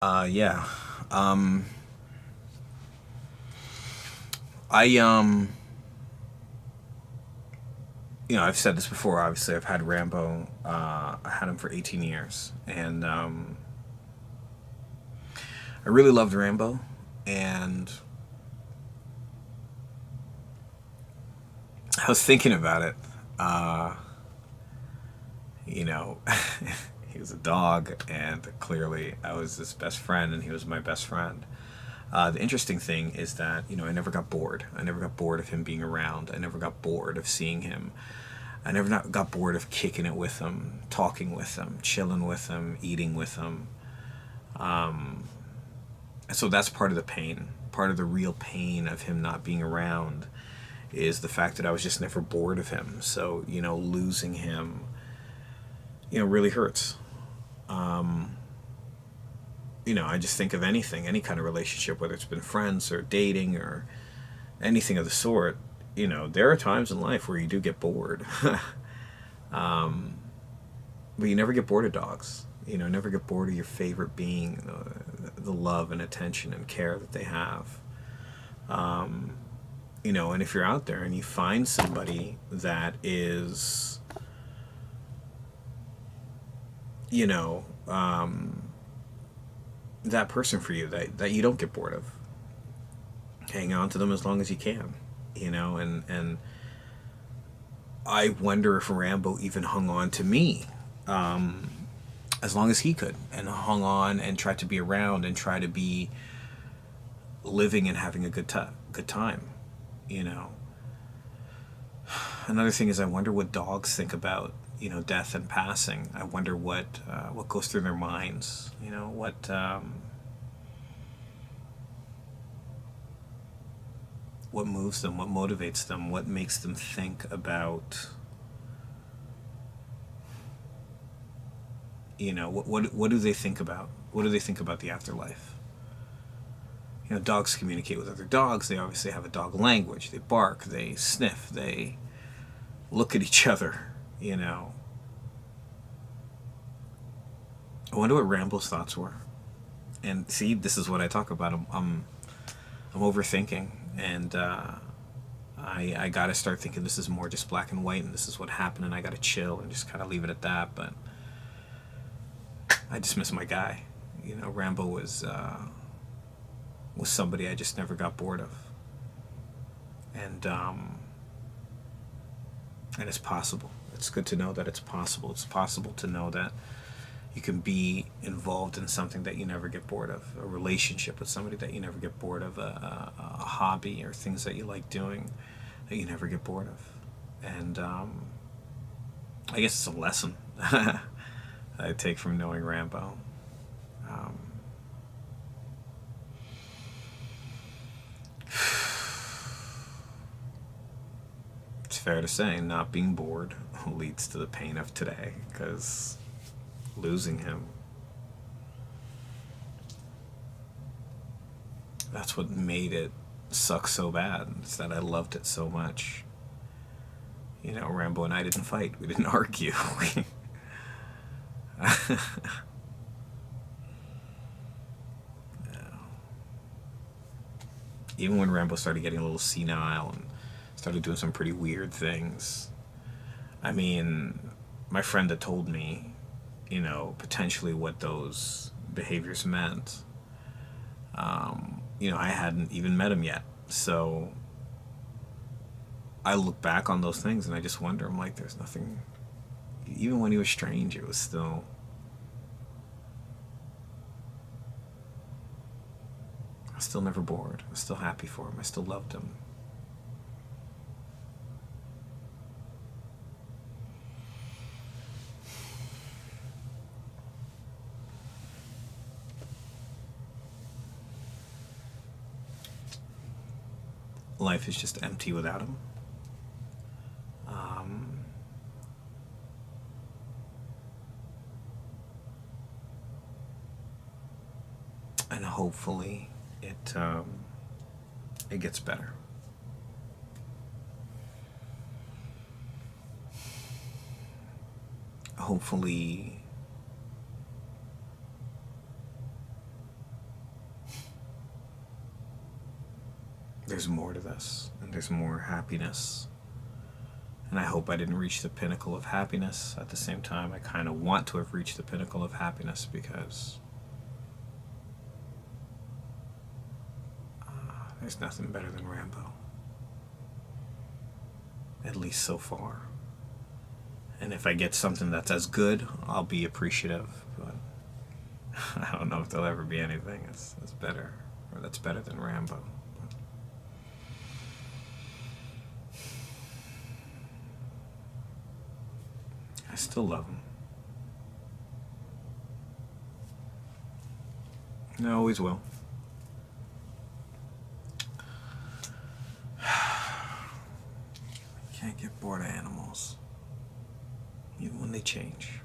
Yeah. Um, I I've said this before. Obviously, I've had Rambo. I had him for 18 years, and I really loved Rambo. And I was thinking about it. Uh, you know, he was a dog, and clearly I was his best friend, and he was my best friend. The interesting thing is that I never got bored. I never got bored of him being around. I never got bored of seeing him. I never not got bored of kicking it with him, talking with him, chilling with him, eating with him. So that's part of the pain. Part of the real pain of him not being around is the fact that I was just never bored of him. So, losing him, really hurts. I just think of anything, any kind of relationship, whether it's been friends or dating or anything of the sort. There are times in life where you do get bored. But you never get bored of dogs. Never get bored of your favorite being, the love and attention and care that they have. And if you're out there and you find somebody that is, you know, that person for you that you don't get bored of, hang on to them as long as you can, and I wonder if Rambo even hung on to me as long as he could, and hung on and tried to be around and try to be living and having a good time. You know. Another thing is, I wonder what dogs think about death and passing. I wonder what goes through their minds. What moves them, what motivates them, what makes them think about what do they think about? What do they think about the afterlife? Dogs communicate with other dogs. They obviously have a dog language. They bark, they sniff, they look at each other. I wonder what Ramble's thoughts were. And see, this is what I talk about. I'm overthinking, and I gotta start thinking this is more just black and white, and this is what happened, and I gotta chill and just kind of leave it at that. But I just miss my guy. Rambo was somebody I just never got bored of, and it's possible. It's good to know that it's possible. It's possible to know that you can be involved in something that you never get bored of, a relationship with somebody that you never get bored of, a hobby or things that you like doing that you never get bored of. And I guess it's a lesson I take from knowing Rambo. Um, it's fair to say not being bored leads to the pain of today, because losing him, that's what made it suck so bad. It's that I loved it so much. Rambo and I didn't fight. We didn't argue. Even when Rambo started getting a little senile and started doing some pretty weird things. I mean, my friend that told me, potentially what those behaviors meant, I hadn't even met him yet. So I look back on those things and I just wonder, I'm like, there's nothing, even when he was strange, it was still, I was still never bored. I was still happy for him. I still loved him. Life is just empty without him. Um, and hopefully it gets better. Hopefully there's more to this, and there's more happiness. And I hope I didn't reach the pinnacle of happiness. At the same time, I kind of want to have reached the pinnacle of happiness, because there's nothing better than Rambo. At least so far. And if I get something that's as good, I'll be appreciative. But I don't know if there'll ever be anything that's better, or that's better than Rambo. I still love him. And I always will. Can't get bored of animals, even when they change.